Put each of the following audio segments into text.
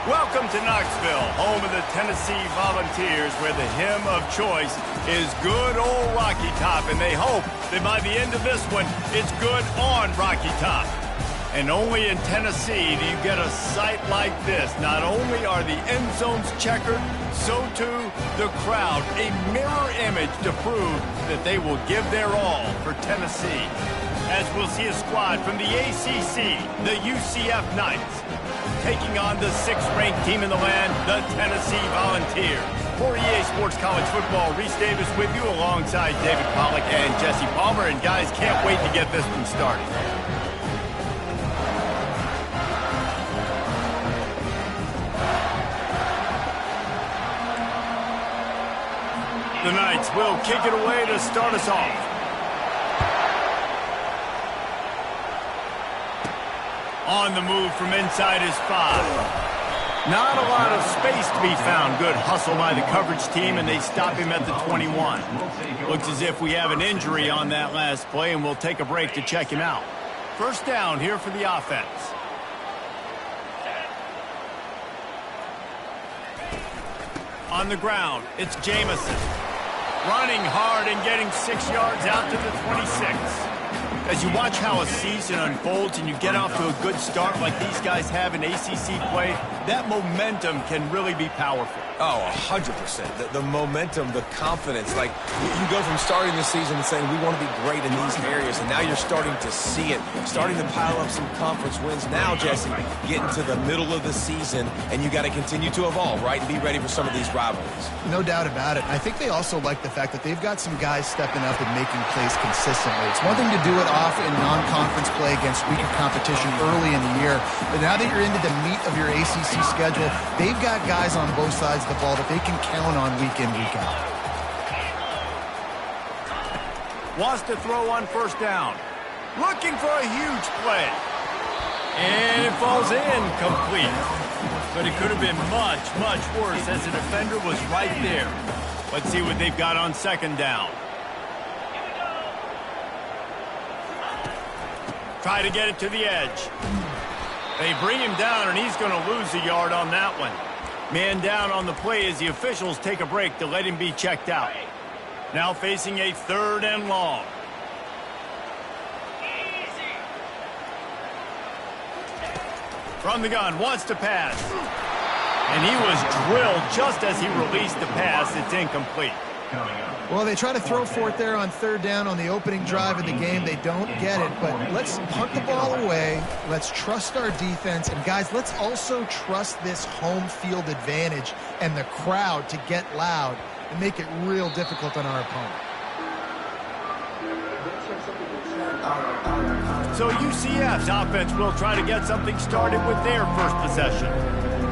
Welcome to Knoxville, home of the Tennessee Volunteers, where the hymn of choice is good old Rocky Top, and they hope that by the end of this one, it's good on Rocky Top. And only in Tennessee do you get a sight like this. Not only are the end zones checkered, so too the crowd, a mirror image to prove that they will give their all for Tennessee. As we'll see a squad from the ACC, the UCF Knights, taking on the 6th-ranked team in the land, the Tennessee Volunteers. For EA Sports College Football, Reese Davis with you alongside David Pollack and Jesse Palmer. And guys, can't wait to get this one started. The Knights will kick it away to start us off. On the move from inside his 5. Not a lot of space to be found. Good hustle by the coverage team, and they stop him at the 21. Looks as if we have an injury on that last play, and we'll take a break to check him out. First down here for the offense. On the ground, it's Jamison. Running hard and getting 6 yards out to the 26. As you watch how a season unfolds and you get off to a good start like these guys have in ACC play, that momentum can really be powerful. Oh, 100%. The momentum, the confidence. Like, you go from starting the season and saying, we want to be great in these areas, and now you're starting to see it, starting to pile up some conference wins. Now, Jesse, getting to the middle of the season, and you got to continue to evolve, right, and be ready for some of these rivalries. No doubt about it. I think they also like the fact that they've got some guys stepping up and making plays consistently. It's one thing to do it off in non-conference play against weaker competition early in the year, but now that you're into the meat of your ACC schedule, they've got guys on both sides of the ball that they can count on week in, week out. Wants to throw on first down. Looking for a huge play. And it falls in complete. But it could have been much, much worse as the defender was right there. Let's see what they've got on second down. Try to get it to the edge. They bring him down, and he's going to lose a yard on that one. Man down on the play as the officials take a break to let him be checked out. Now facing a 3rd and long. From the gun, wants to pass. And he was drilled just as he released the pass. It's incomplete. Well, they try to throw for it there on 3rd down on the opening drive of the game. They don't get it, but let's punt the ball away. Let's trust our defense. And, guys, let's also trust this home field advantage and the crowd to get loud and make it real difficult on our opponent. So UCF's offense will try to get something started with their first possession.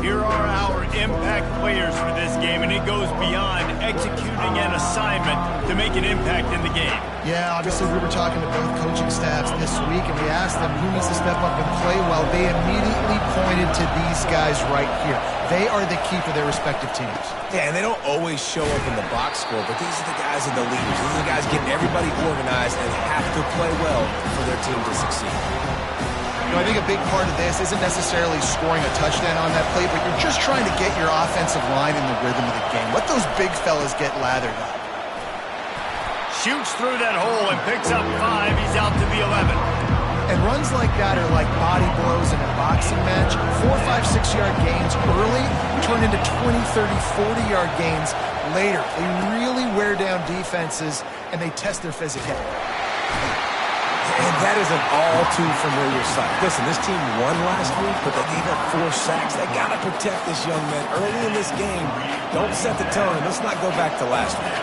Here are our impact players for this game, and it goes beyond executing an assignment to make an impact in the game. Yeah, obviously we were talking to both coaching staffs this week, and we asked them who needs to step up and play well. They immediately pointed to these guys right here. They are the key for their respective teams. Yeah, and they don't always show up in the box score, but these are the guys and the leaders. These are the guys getting everybody organized and have to play well for their team to succeed. I think a big part of this isn't necessarily scoring a touchdown on that play, but you're just trying to get your offensive line in the rhythm of the game. Let those big fellas get lathered up. Shoots through that hole and picks up 5. He's out to the 11. And runs like that are like body blows in a boxing match. 4, 5, 6-yard gains early turn into 20, 30, 40-yard gains later. They really wear down defenses, and they test their physicality. And that is an all-too-familiar sight. Listen, this team won last week, but they gave up 4 sacks. They got to protect this young man early in this game. Don't set the tone. Let's not go back to last week.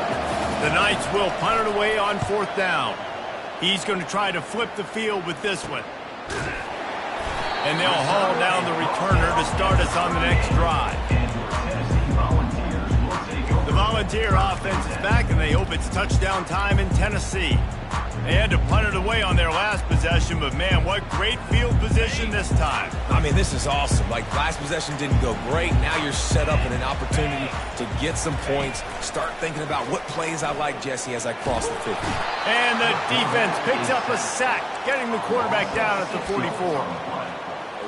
The Knights will punt it away on 4th down. He's going to try to flip the field with this one. And they'll haul down the returner to start us on the next drive. The Volunteer offense is back, and they hope it's touchdown time in Tennessee. They had to punt it away on their last possession, but, man, what great field position this time. I mean, this is awesome. Like, last possession didn't go great. Now you're set up in an opportunity to get some points. Start thinking about what plays I like, Jesse, as I cross the 50. And the defense picks up a sack, getting the quarterback down at the 44.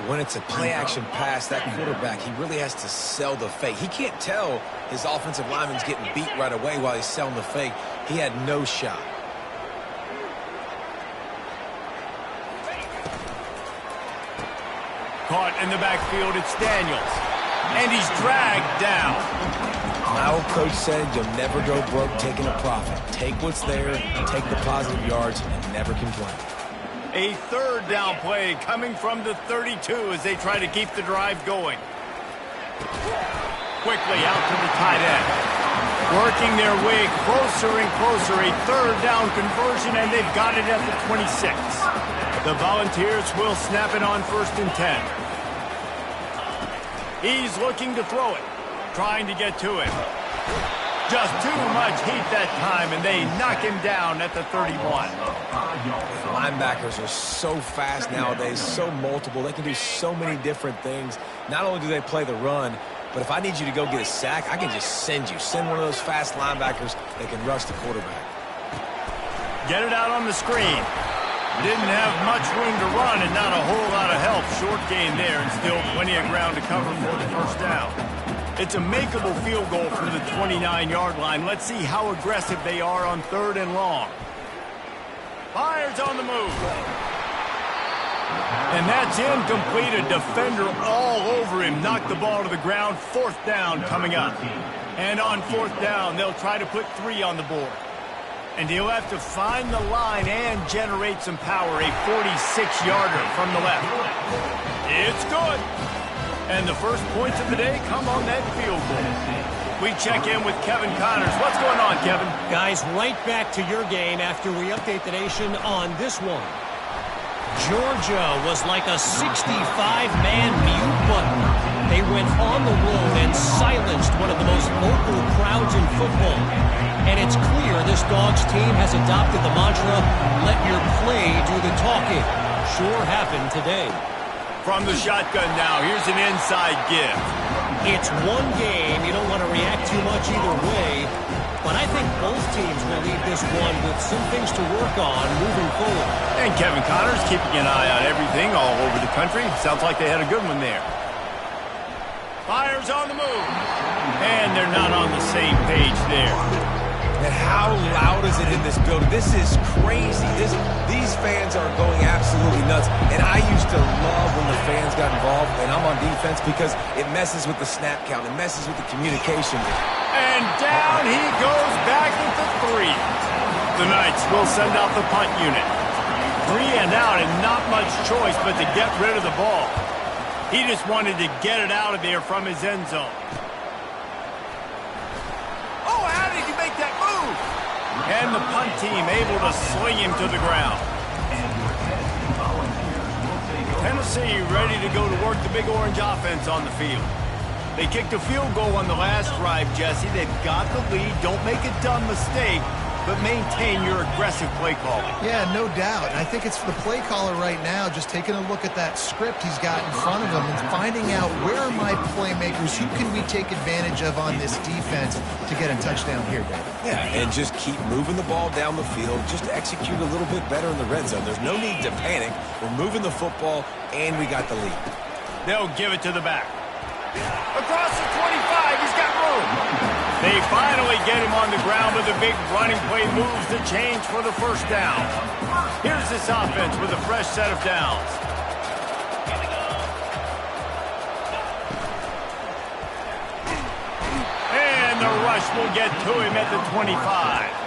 when it's a play-action pass, that quarterback, he really has to sell the fake. He can't tell his offensive lineman's getting beat right away while he's selling the fake. He had no shot. Caught in the backfield, it's Daniels. And he's dragged down. My old coach said you'll never go broke taking a profit. Take what's there, take the positive yards, and never complain. A third down play coming from the 32 as they try to keep the drive going. Quickly out to the tight end. Working their way closer and closer. A third down conversion, and they've got it at the 26. The Volunteers will snap it on 1st and 10. He's looking to throw it. Trying to get to it. Just too much heat that time, and they knock him down at the 31. Linebackers are so fast nowadays, so multiple. They can do so many different things. Not only do they play the run, but if I need you to go get a sack, I can just send you. Send one of those fast linebackers that can rush the quarterback. Get it out on the screen. Didn't have much room to run and not a whole lot of help. Short gain there and still plenty of ground to cover for the first down. It's a makeable field goal from the 29-yard line. Let's see how aggressive they are on 3rd and long. Fires on the move. And that's incomplete. A defender all over him. Knocked the ball to the ground. 4th down coming up. And on 4th down, they'll try to put 3 on the board. And he'll have to find the line and generate some power. A 46-yarder from the left. It's good. And the first points of the day come on that field goal. We check in with Kevin Connors. What's going on, Kevin? Guys, right back to your game after we update the nation on this one. Georgia was like a 65-man mute button. They went on the road and silenced one of the most vocal crowds in football. And it's clear this Dogs team has adopted the mantra, let your play do the talking. Sure happened today. From the shotgun now, here's an inside give. It's one game. You don't want to react too much either way. But I think both teams will leave this one with some things to work on moving forward. And Kevin Connors keeping an eye on everything all over the country. Sounds like they had a good one there. Fires on the move. And they're not on the same page there. And how loud is it in this building? This is crazy. These fans are going absolutely nuts. And I used to love when the fans got involved, and I'm on defense because it messes with the snap count. It messes with the communication. And down he goes back at the 3. The Knights will send out the punt unit. 3 and out and not much choice but to get rid of the ball. He just wanted to get it out of there from his end zone. Oh, how did he make that move? And the punt team able to sling him to the ground. Tennessee ready to go to work the Big Orange offense on the field. They kicked a field goal on the last drive, Jesse. They've got the lead. Don't make a dumb mistake, but maintain your aggressive play call. Yeah, no doubt. And I think it's the play caller right now just taking a look at that script he's got in front of him and finding out where are my playmakers, who can we take advantage of on this defense to get a touchdown here, David. Yeah, and just keep moving the ball down the field. Just execute a little bit better in the red zone. There's no need to panic. We're moving the football, and we got the lead. They'll give it to the back. Across the 25, he's got room. They finally get him on the ground with a big running play, moves the chains for the first down. Here's this offense with a fresh set of downs. And the rush will get to him at the 25.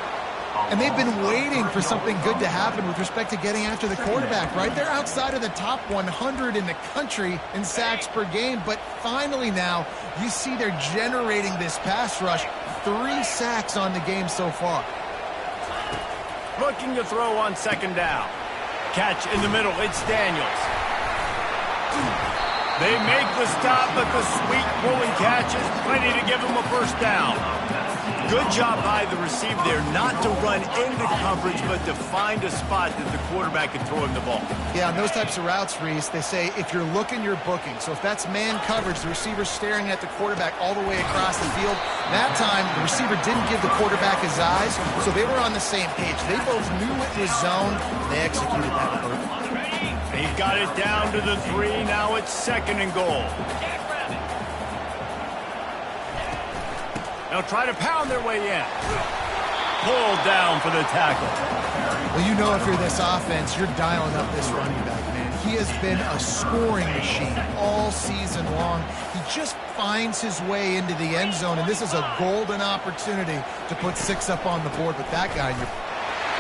And they've been waiting for something good to happen with respect to getting after the quarterback, right? They're outside of the top 100 in the country in sacks per game, but finally now you see they're generating this pass rush. 3 sacks on the game so far. Looking to throw on 2nd down. Catch in the middle, it's Daniels. They make the stop, but the sweet pulling catch is plenty to give them a first down. Good job by the receiver there, not to run into coverage, but to find a spot that the quarterback can throw him the ball. Yeah, on those types of routes, Reese, they say if you're looking, you're booking. So if that's man coverage, the receiver's staring at the quarterback all the way across the field. That time, the receiver didn't give the quarterback his eyes, so they were on the same page. They both knew it was zone. They executed that perfectly. A got it down to the 3. Now it's 2nd and goal. They'll try to pound their way in. Pulled down for the tackle. Well, you know if you're this offense, you're dialing up this running back, man. He has been a scoring machine all season long. He just finds his way into the end zone, and this is a golden opportunity to put 6 up on the board with that guy in your...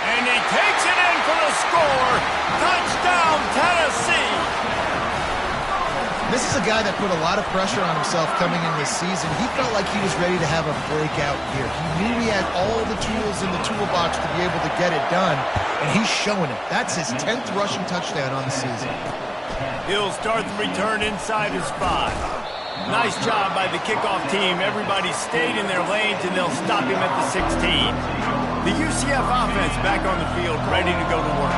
And he takes it in for the score. Touchdown, Tennessee. This is a guy that put a lot of pressure on himself coming in this season. He felt like he was ready to have a breakout year. He knew he had all the tools in the toolbox to be able to get it done, and he's showing it. That's his 10th rushing touchdown on the season. He'll start the return inside his 5. Nice job by the kickoff team. Everybody stayed in their lanes, and they'll stop him at the 16. The UCF offense back on the field, ready to go to work.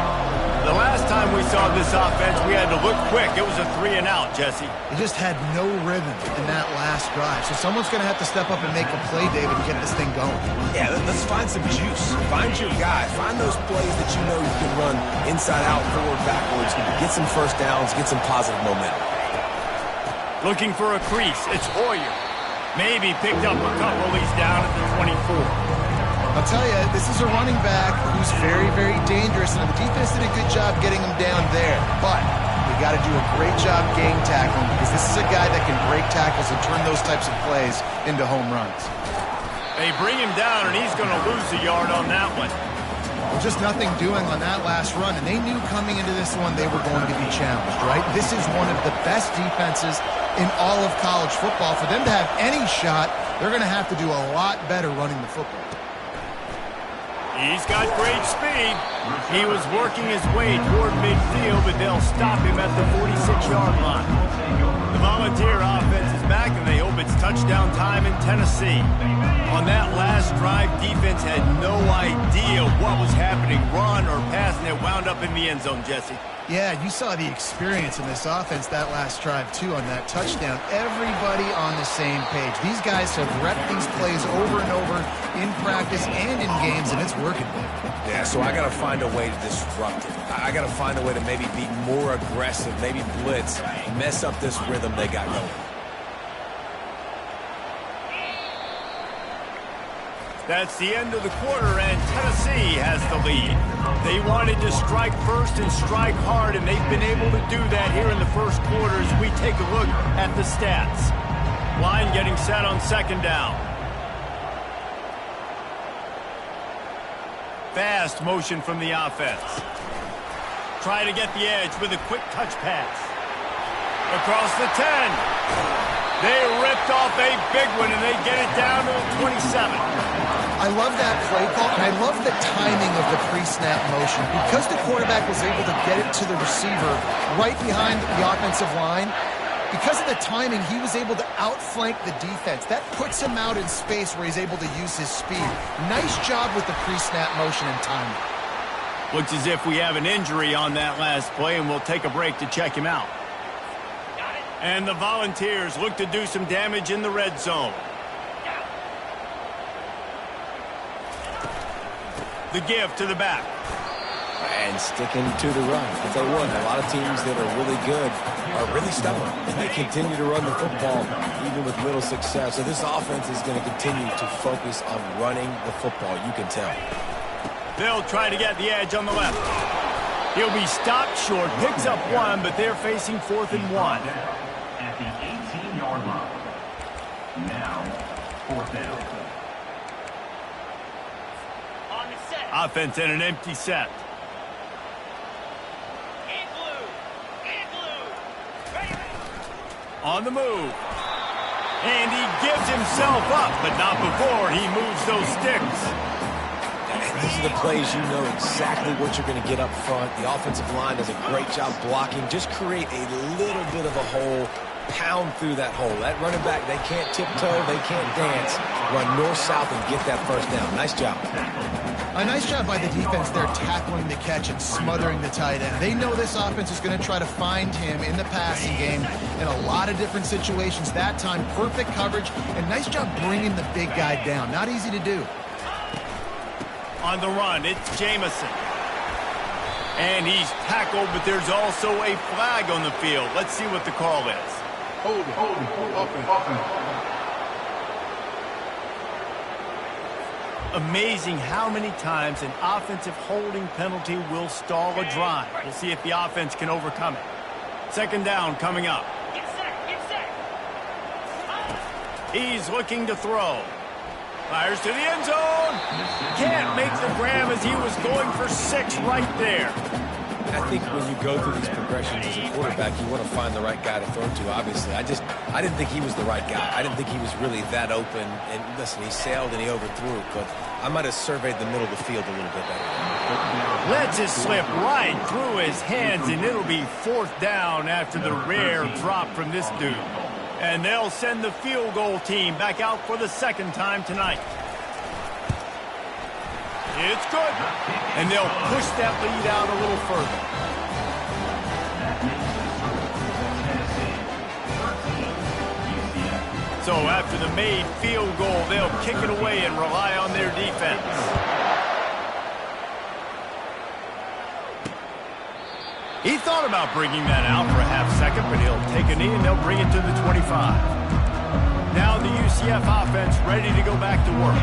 The last time we saw this offense, we had to look quick. It was a 3 and out, Jesse. He just had no rhythm in that last drive. So someone's going to have to step up and make a play, David, and get this thing going. Yeah, let's find some juice. Find your guy. Find those plays that you know you can run inside out, forward, backwards. Get some first downs. Get some positive momentum. Looking for a crease. It's Hoyer. Maybe picked up a couple. He's down at the 24. I'll tell you, this is a running back who's very, very dangerous, and the defense did a good job getting him down there. But we got to do a great job gang tackling, because this is a guy that can break tackles and turn those types of plays into home runs. They bring him down, and he's going to lose a yard on that one. Well, just nothing doing on that last run, and they knew coming into this one they were going to be challenged, right? This is one of the best defenses in all of college football. For them to have any shot, they're going to have to do a lot better running the football. He's got great speed. He was working his way toward midfield, but they'll stop him at the 46-yard line. The Volunteer offense is back, and they hope it's touchdown time in Tennessee. On that last drive, defense had no idea what was happening, run or pass, and it wound up in the end zone, Jesse. Yeah, you saw the experience in this offense that last drive, too, on that touchdown. Everybody on the same page. These guys have repped these plays over and over in practice and in games, and it's working. Yeah, so I got to find a way to disrupt it. I got to find a way to maybe be more aggressive, maybe blitz, mess up this rhythm they got going. That's the end of the quarter, and Tennessee has the lead. They wanted to strike first and strike hard, and they've been able to do that here in the first quarter as we take a look at the stats. Line getting set on 2nd down. Fast motion from the offense. Try to get the edge with a quick touch pass. Across the 10. They ripped off a big one, and they get it down to the 27. I love that play call, and I love the timing of the pre-snap motion. Because the quarterback was able to get it to the receiver right behind the offensive line, because of the timing, he was able to outflank the defense. That puts him out in space where he's able to use his speed. Nice job with the pre-snap motion and timing. Looks as if we have an injury on that last play, and we'll take a break to check him out. And the Volunteers look to do some damage in the red zone. The give to the back. And sticking to the run. I'll tell you what, a lot of teams that are really good are really stubborn. And they continue to run the football even with little success. So this offense is going to continue to focus on running the football. You can tell. They'll try to get the edge on the left. He'll be stopped short. Picks up 1, but they're facing 4th and 1. At the 18-yard line. Now, 4th down. Offense in an empty set. On the move. And he gives himself up, but not before he moves those sticks. And these are the plays you know exactly what you're going to get up front. The offensive line does a great job blocking. Just create a little bit of a hole. Pound through that hole. That running back, they can't tiptoe, they can't dance. Run north-south and get that first down. Nice job. A nice job by the defense there tackling the catch and smothering the tight end. They know this offense is going to try to find him in the passing game in a lot of different situations. That time, perfect coverage, and nice job bringing the big guy down. Not easy to do. On the run, it's Jamison. And he's tackled, but there's also a flag on the field. Let's see what the call is. Hold it. Amazing how many times an offensive holding penalty will stall a drive. We'll see if the offense can overcome it. Second down coming up. Get set. He's looking to throw. Fires to the end zone. Can't make the grab as he was going for 6 right there. I think when you go through these progressions as a quarterback, you want to find the right guy to throw to, obviously. I didn't think he was the right guy. I didn't think he was really that open. And listen, he sailed and he overthrew it, but I might have surveyed the middle of the field a little bit better. Lets it slip right through his hands, and it'll be 4th down after the rare drop from this dude. And they'll send the field goal team back out for the 2nd time tonight. It's good. And they'll push that lead out a little further. So after the made field goal, they'll kick it away and rely on their defense. He thought about bringing that out for a half second, but he'll take a knee and they'll bring it to the 25. Now the UCF offense ready to go back to work.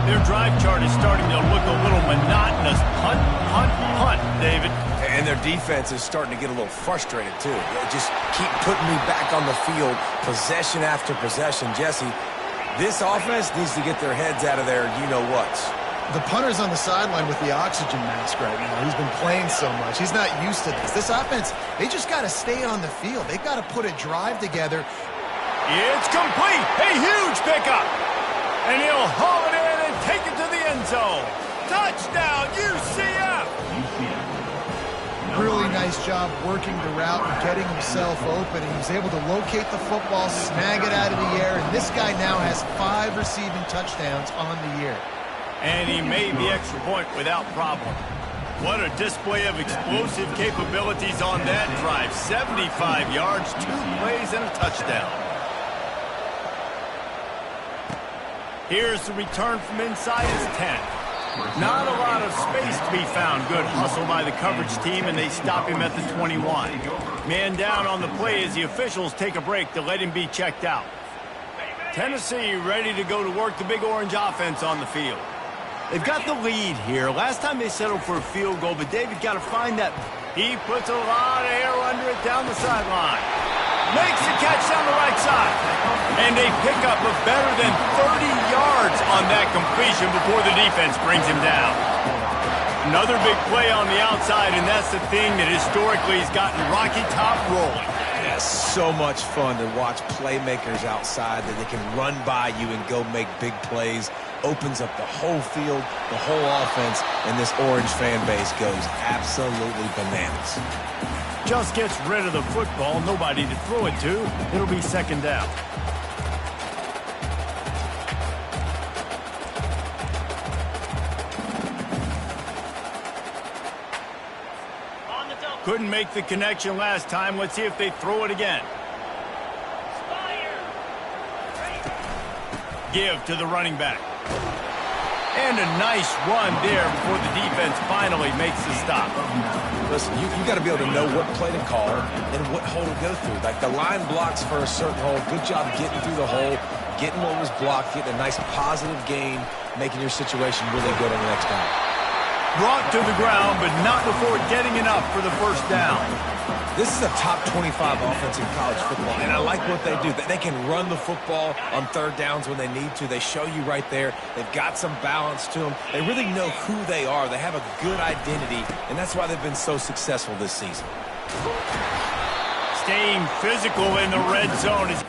Their drive chart is starting to look a little monotonous. Punt, David. And their defense is starting to get a little frustrated, too. They just keep putting me back on the field, possession after possession. Jesse, this offense needs to get their heads out of their you-know-whats. The punter's on the sideline with the oxygen mask right now. He's been playing so much. He's not used to this. This offense, they just got to stay on the field. They've got to put a drive together. It's complete. A huge pickup. And he'll haul it in and take it to the end zone. Touchdown, UCF! Really nice job working the route and getting himself open. He was able to locate the football, snag it out of the air, and this guy now has 5 receiving touchdowns on the year. And he made the extra point without problem. What a display of explosive capabilities on that drive. 75 yards, 2 plays, and a touchdown. Here's the return from inside his 10. Not a lot of space to be found. Good hustle by the coverage team, and they stop him at the 21. Man down on the play as the officials take a break to let him be checked out. Tennessee ready to go to work the Big Orange offense on the field. They've got the lead here. Last time they settled for a field goal, but David got to find that. He puts a lot of air under it down the sideline. Makes the catch down the right side. And a pickup of better than 30 yards on that completion before the defense brings him down. Another big play on the outside, and that's the thing that historically has gotten Rocky Top rolling. Yeah, so much fun to watch playmakers outside that they can run by you and go make big plays. Opens up the whole field, the whole offense, and this Orange fan base goes absolutely bananas. Just gets rid of the football, nobody to throw it to. It'll be 2nd down. Couldn't make the connection last time. Let's see if they throw it again. Give to the running back. And a nice run there before the defense finally makes the stop. Listen, you got to be able to know what play to call and what hole to go through. Like the line blocks for a certain hole. Good job getting through the hole, getting what was blocked, getting a nice positive gain, making your situation really good on the next down. Brought to the ground, but not before getting enough for the 1st down. This is a top 25 offense in college football, and I like what they do. They can run the football on 3rd downs when they need to. They show you right there. They've got some balance to them. They really know who they are. They have a good identity, and that's why they've been so successful this season. Staying physical in the red zone is...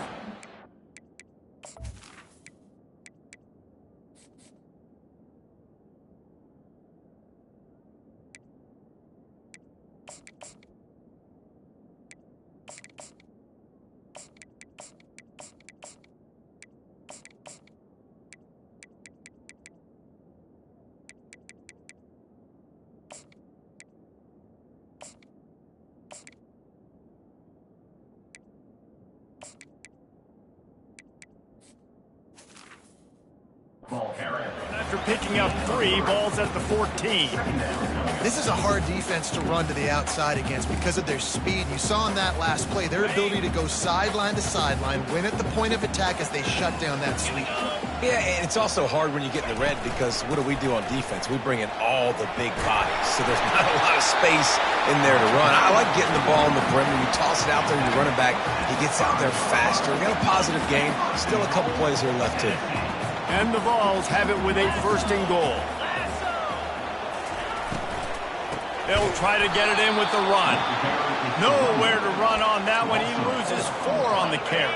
picking up 3 balls at the 14. This is a hard defense to run to the outside against because of their speed. You saw in that last play their ability to go sideline to sideline, win at the point of attack as they shut down that sweep. Yeah, and it's also hard when you get in the red because what do on defense? We bring in all the big bodies, so there's not a lot of space in there to run. I like getting the ball in the perimeter. You toss it out there, you're running back. He gets out there faster. We got a positive game. Still a couple plays here left, too. And the Vols have it with a 1st and goal. They'll try to get it in with the run. Nowhere to run on that one. He loses 4 on the carry.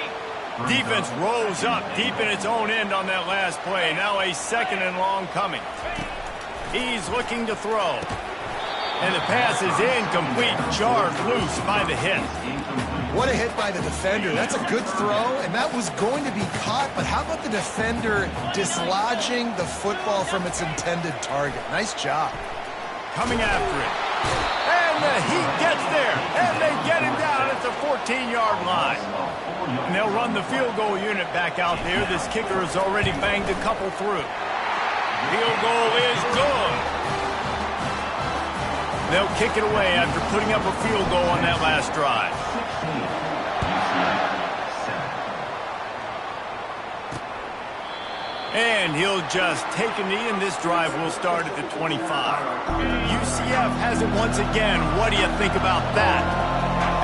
Defense rose up deep in its own end on that last play. Now a 2nd and long coming. He's looking to throw. And the pass is incomplete, jarred loose by the hit. What a hit by the defender. That's a good throw, and that was going to be caught, but how about the defender dislodging the football from its intended target? Nice job. Coming after it. And the Heat gets there, and they get him down at the 14-yard line. And they'll run the field goal unit back out there. This kicker has already banged a couple through. Field goal is good. They'll kick it away after putting up a field goal on that last drive. And he'll just take a knee, and this drive will start at the 25. UCF has it once again. What do you think about that?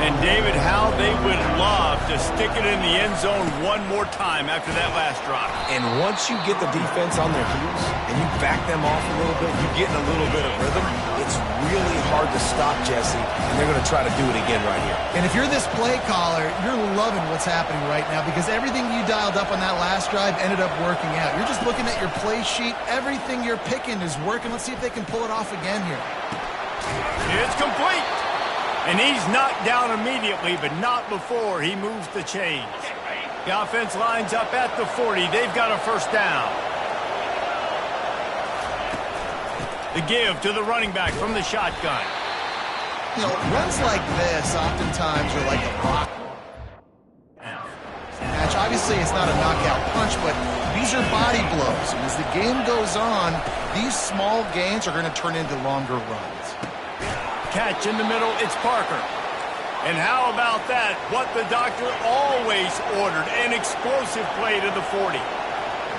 And, David, how they would love to stick it in the end zone one more time after that last drive. And once you get the defense on their heels and you back them off a little bit, you get in a little bit of rhythm, it's really hard to stop, Jesse, and they're going to try to do it again right here. And if you're this play caller, you're loving what's happening right now because everything you dialed up on that last drive ended up working out. You're just looking at your play sheet. Everything you're picking is working. Let's see if they can pull it off again here. It's complete. And he's knocked down immediately, but not before he moves the chains. The offense lines up at the 40. They've got a 1st down. The give to the running back from the shotgun. You know, runs like this oftentimes are like a block match. Obviously, it's not a knockout punch, but these are body blows. And as the game goes on, these small gains are going to turn into longer runs. Catch in the middle, it's Parker. And how about that? What the doctor always ordered, an explosive play to the 40.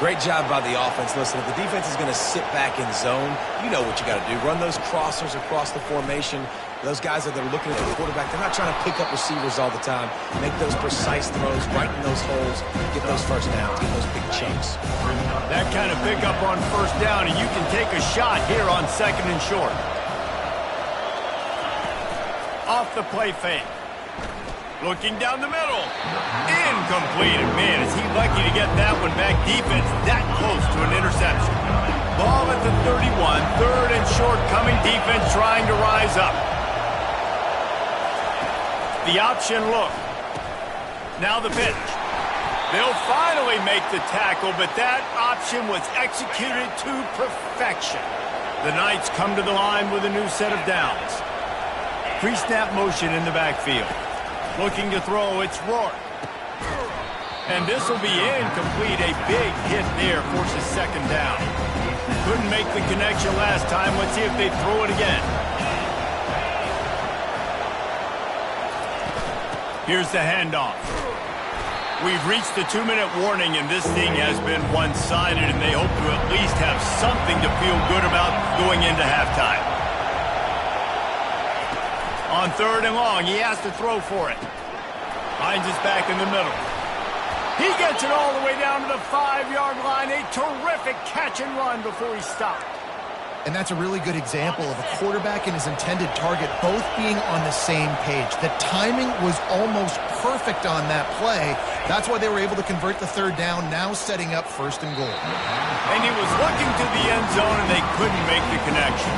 Great job by the offense. Listen, if the defense is going to sit back in zone, you know what you got to do. Run those crossers across the formation. Those guys that are looking at the quarterback, they're not trying to pick up receivers all the time. Make those precise throws, right in those holes, get those 1st downs, get those big chunks. That kind of pickup on 1st down, and you can take a shot here on 2nd and short. Off the play fake. Looking down the middle. Incomplete. And man, is he lucky to get that one back. Defense that close to an interception. Ball at the 31. 3rd and short coming. Defense trying to rise up. The option look. Now the pitch. They'll finally make the tackle, but that option was executed to perfection. The Knights come to the line with a new set of downs. Pre-snap motion in the backfield. Looking to throw, it's Rourke. And this will be incomplete. A big hit there forces 2nd down. Couldn't make the connection last time. Let's see if they throw it again. Here's the handoff. We've reached the 2-minute warning, and this thing has been one-sided, and they hope to at least have something to feel good about going into halftime. On 3rd and long, he has to throw for it. Finds his back in the middle. He gets it all the way down to the 5-yard line. A terrific catch and run before he stopped. And that's a really good example of a quarterback and his intended target both being on the same page. The timing was almost perfect on that play. That's why they were able to convert the 3rd down, now setting up 1st and goal. And he was looking to the end zone, and they couldn't make the connection.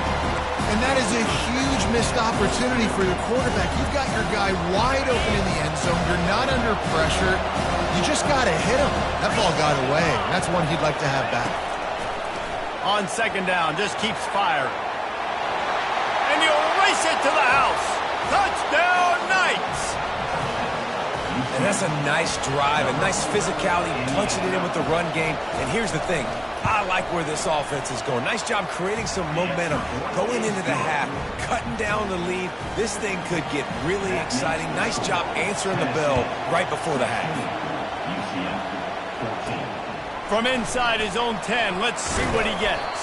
And that is a huge missed opportunity for your quarterback. You've got your guy wide open in the end zone. You're not under pressure. You just got to hit him. That ball got away. That's one he'd like to have back. On 2nd down, just keeps firing. And he'll race it to the house. Touchdown, Knights! And that's a nice drive, a nice physicality, punching it in with the run game. And here's the thing. I like where this offense is going. Nice job creating some momentum, going into the half, cutting down the lead. This thing could get really exciting. Nice job answering the bell right before the half. UCF 14. From inside his own 10, let's see what he gets.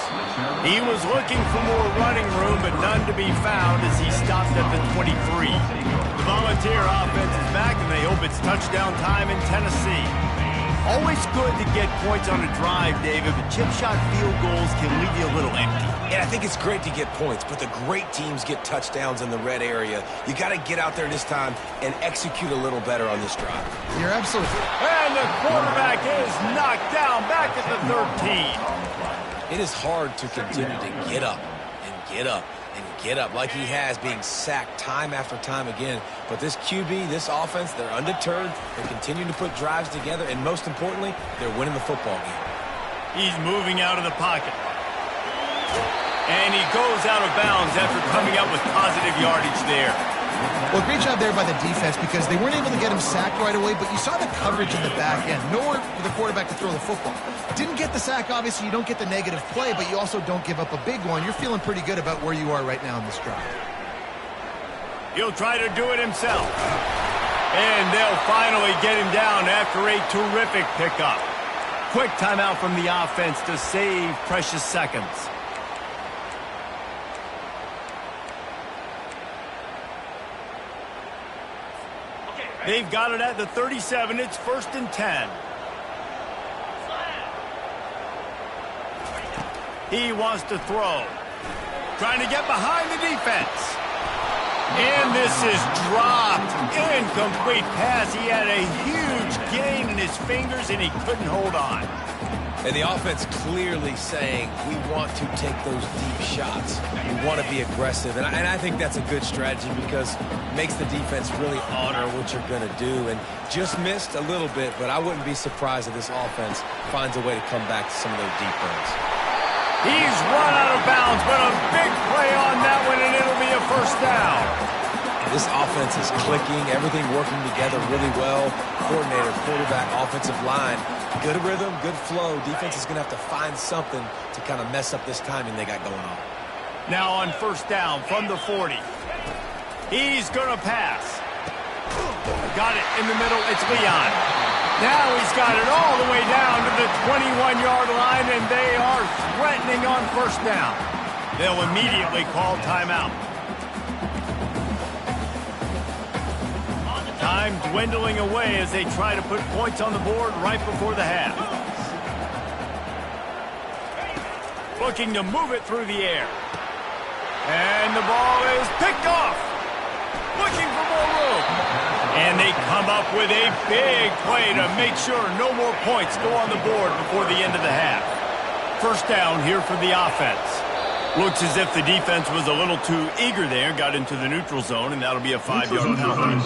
He was looking for more running room, but none to be found as he stopped at the 23. The Volunteer offense is back, and they hope it's touchdown time in Tennessee. Always good to get points on a drive, David, but chip shot field goals can leave you a little empty. Yeah, I think it's great to get points, but the great teams get touchdowns in the red area. You got to get out there this time and execute a little better on this drive. You're absolutely. And the quarterback is knocked down back at the 13. It is hard to continue to get up and get up and get up like he has, being sacked time after time again. But this QB, this offense, they're undeterred. They're continuing to put drives together, and most importantly, they're winning the football game. He's moving out of the pocket. And he goes out of bounds after coming up with positive yardage there. Well, great job there by the defense because they weren't able to get him sacked right away, but you saw the coverage in the back end. Nowhere for the quarterback to throw the football. Didn't get the sack, obviously. You don't get the negative play, but you also don't give up a big one. You're feeling pretty good about where you are right now in this drive. He'll try to do it himself. And they'll finally get him down after a terrific pickup. Quick timeout from the offense to save precious seconds. They've got it at the 37. It's 1st and 10. He wants to throw. Trying to get behind the defense. And this is dropped. Incomplete pass. He had a huge gain in his fingers, and he couldn't hold on. And the offense clearly saying, we want to take those deep shots. We want to be aggressive. And I think that's a good strategy because it makes the defense really honor what you're going to do. And just missed a little bit, but I wouldn't be surprised if this offense finds a way to come back to some of those deep runs. He's run out of bounds, but a big play on that one, and it'll be a 1st down. This offense is clicking, everything working together really well. Coordinator, quarterback, offensive line, good rhythm, good flow. Defense is going to have to find something to kind of mess up this timing they got going on. Now on 1st down from the 40. He's going to pass. Got it in the middle. It's Leon. Now he's got it all the way down to the 21-yard line, and they are threatening on 1st down. They'll immediately call timeout. Time dwindling away as they try to put points on the board right before the half. Looking to move it through the air. And the ball is picked off. Looking for more room. And they come up with a big play to make sure no more points go on the board before the end of the half. 1st down here for the offense. Looks as if the defense was a little too eager there, got into the neutral zone, and that'll be a 5-yard penalty.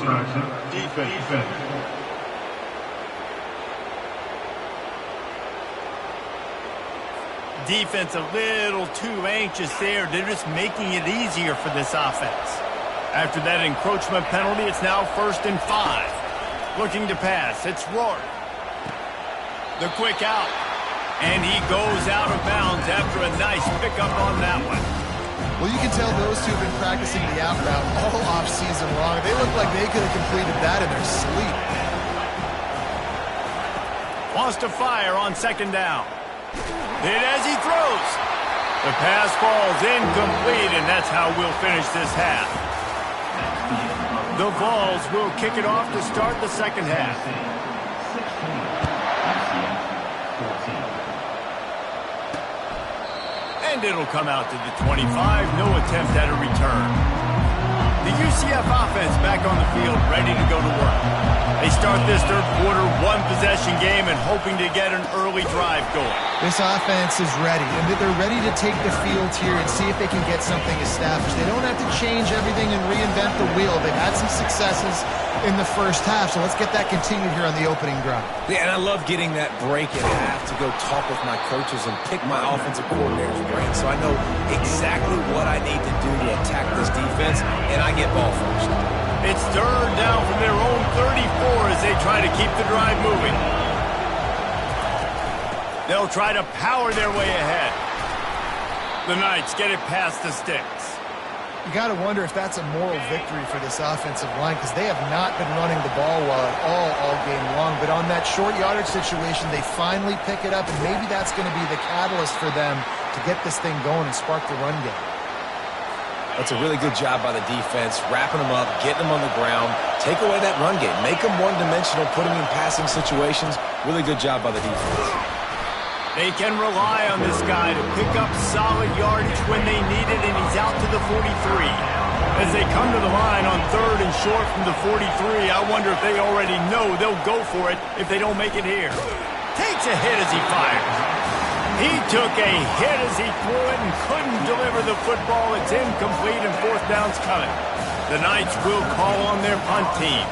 Defense. Defense a little too anxious there. They're just making it easier for this offense. After that encroachment penalty, it's now 1st and 5. Looking to pass. It's Rourke. The quick out. And he goes out of bounds after a nice pickup on that one. Well, you can tell those two have been practicing the out route all offseason long. They look like they could have completed that in their sleep. Wants to fire on 2nd down. Hit as he throws. The pass falls incomplete, and that's how we'll finish this half. The Vols will kick it off to start the 2nd half. And it'll come out to the 25. No attempt at a return. The UCF offense back on the field, ready to go to work. They start this 3rd quarter one-possession game and hoping to get an early drive going. This offense is ready, and they're ready to take the field here and see if they can get something established. They don't have to change everything and reinvent the wheel. They've had some successes in the 1st half, so let's get that continued here on the opening drive. Yeah, and I love getting that break in half to go talk with my coaches and pick my offensive coordinator's brain so I know exactly what I need to do to attack this defense, and I get ball first. It's third down from their own 34 as they try to keep the drive moving. They'll try to power their way ahead. The Knights get it past the sticks. You got to wonder if that's a moral victory for this offensive line, because they have not been running the ball well at all game long. But on that short yardage situation, they finally pick it up, and maybe that's going to be the catalyst for them to get this thing going and spark the run game. That's a really good job by the defense, wrapping them up, getting them on the ground, take away that run game, make them one-dimensional, put them in passing situations. Really good job by the defense. They can rely on this guy to pick up solid yardage when they need it, and he's out to the 43. As they come to the line on third and short from the 43, I wonder if they already know they'll go for it if they don't make it here. Takes a hit as he fires. He took a hit as he threw it and couldn't deliver the football. It's incomplete and fourth down's coming. The Knights will call on their punt team.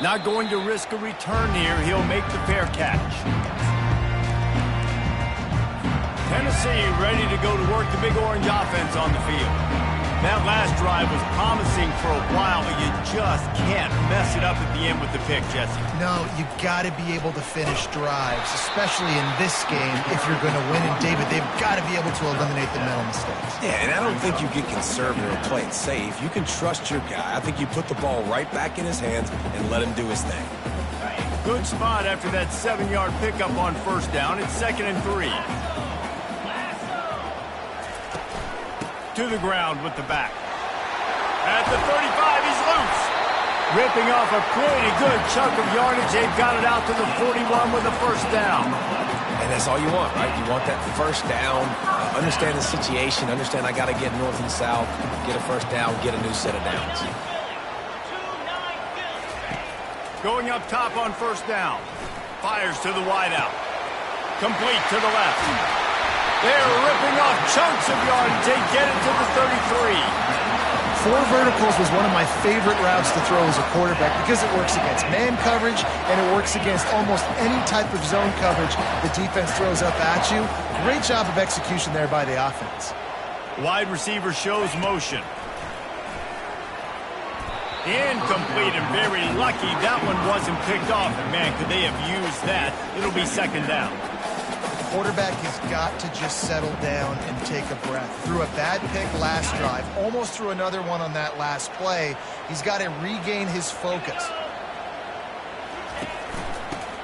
Not going to risk a return here. He'll make the fair catch. Tennessee ready to go to work the Big Orange offense on the field. That last drive was promising for a while, but you just can't mess it up at the end with the pick, Jesse. No, you got to be able to finish drives, especially in this game if you're going to win. And, David, they've got to be able to eliminate the mental mistakes. Yeah, and I don't think you get conservative and play it safe. You can trust your guy. I think you put the ball right back in his hands and let him do his thing. Good spot after that 7-yard pickup on first down. It's 2nd and 3. To the ground with the back. At the 35, he's loose. Ripping off a pretty good chunk of yardage. They've got it out to the 41 with the first down. And that's all you want, right? You want that first down. Understand the situation. Understand I got to get north and south. Get a first down. Get a new set of downs. Going up top on first down. Fires to the wideout. Complete to the left. They're ripping off chunks of yardage. They get it to the 33. 4 verticals was one of my favorite routes to throw as a quarterback because it works against man coverage and it works against almost any type of zone coverage the defense throws up at you. Great job of execution there by the offense. Wide receiver shows motion. Incomplete and very lucky that one wasn't picked off. And man, could they have used that? It'll be 2nd down. Quarterback has got to just settle down and take a breath. Threw a bad pick last drive, almost threw another one on that last play. He's got to regain his focus.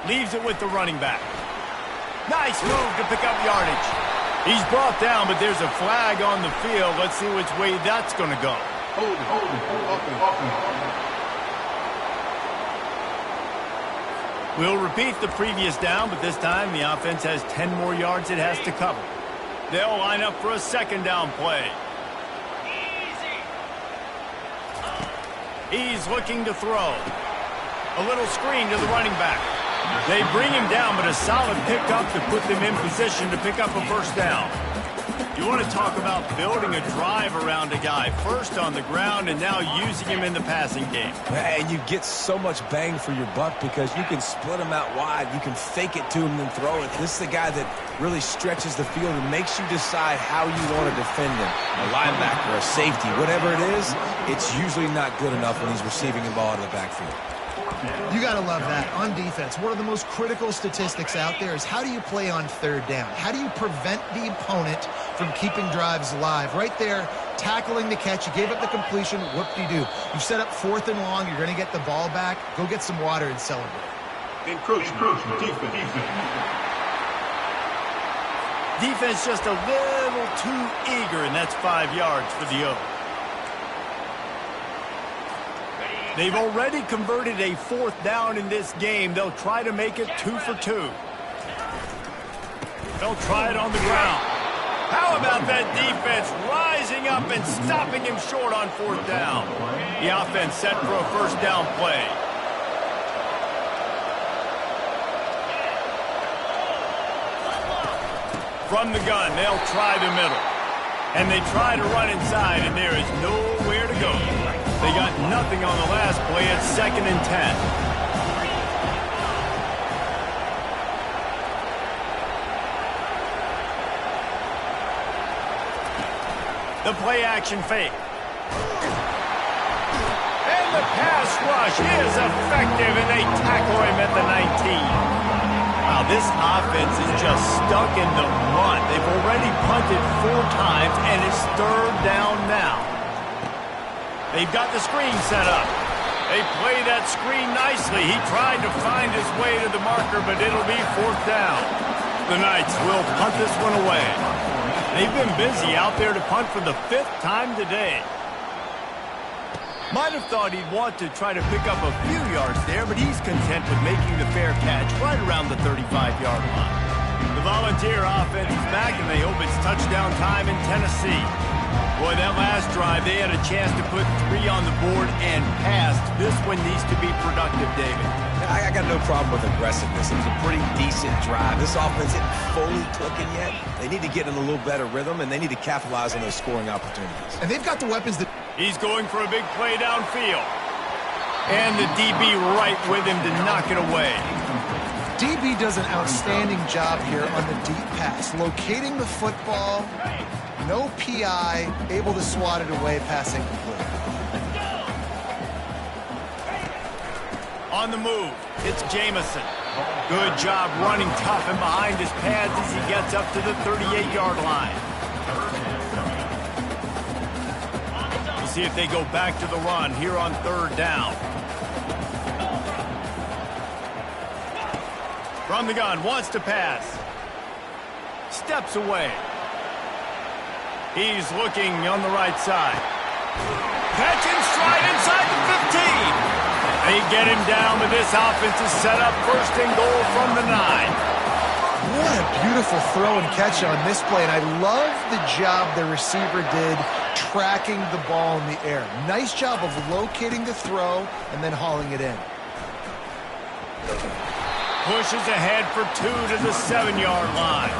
Leaves it with the running back. Nice move to pick up yardage. He's brought down, but there's a flag on the field. Let's see which way that's going to go. Hold it. We'll repeat the previous down, but this time the offense has 10 more yards it has to cover. They'll line up for a 2nd down play. He's looking to throw. A little screen to the running back. They bring him down, but a solid pickup to put them in position to pick up a first down. You want to talk about building a drive around a guy. First on the ground and now using him in the passing game. And you get so much bang for your buck because you can split him out wide. You can fake it to him and then throw it. This is the guy that really stretches the field and makes you decide how you want to defend him. A linebacker, a safety, whatever it is, it's usually not good enough when he's receiving the ball out of the backfield. You got to love that. On defense, one of the most critical statistics out there is how do you play on 3rd down? How do you prevent the opponent from keeping drives alive? Right there, tackling the catch. You gave up the completion. Whoop-de-doo. You've set up 4th and long. You're going to get the ball back. Go get some water and celebrate. Encroachment. Defense. Defense just a little too eager, and that's 5 yards for the O. They've already converted a 4th down in this game. They'll try to make it 2 for 2. They'll try it on the ground. How about that defense rising up and stopping him short on 4th down? The offense set for a first down play. From the gun, they'll try the middle. And they try to run inside, and there is nowhere to go. They got nothing on the last play. It's 2nd and 10. The play action fake. And the pass rush is effective, and they tackle him at the 19. Wow, this offense is just stuck in the run. They've already punted 4 times, and it's 3rd down now. They've got the screen set up. They play that screen nicely. He tried to find his way to the marker, but it'll be 4th down. The Knights will punt this one away. They've been busy out there to punt for the 5th time today. Might have thought he'd want to try to pick up a few yards there, but he's content with making the fair catch right around the 35-yard line. The Volunteer offense is back, and they hope it's touchdown time in Tennessee. Boy, that last drive, they had a chance to put 3 on the board and passed. This one needs to be productive, David. I got no problem with aggressiveness. It was a pretty decent drive. This offense isn't fully clicking yet. They need to get in a little better rhythm, and they need to capitalize on those scoring opportunities. And they've got the weapons that... He's going for a big play downfield. And the DB right with him to knock it away. DB does an outstanding job here on the deep pass, locating the football, no PI, able to swat it away, passing complete. On the move, it's Jamison. Good job running tough and behind his pads as he gets up to the 38-yard line. We'll see if they go back to the run here on 3rd down. From the gun, wants to pass. Steps away. He's looking on the right side. Catch and stride inside the 15. They get him down, but this offense is set up 1st and goal from the 9. What a beautiful throw and catch on this play, and I love the job the receiver did tracking the ball in the air. Nice job of locating the throw and then hauling it in. Pushes ahead for 2 to the 7-yard line.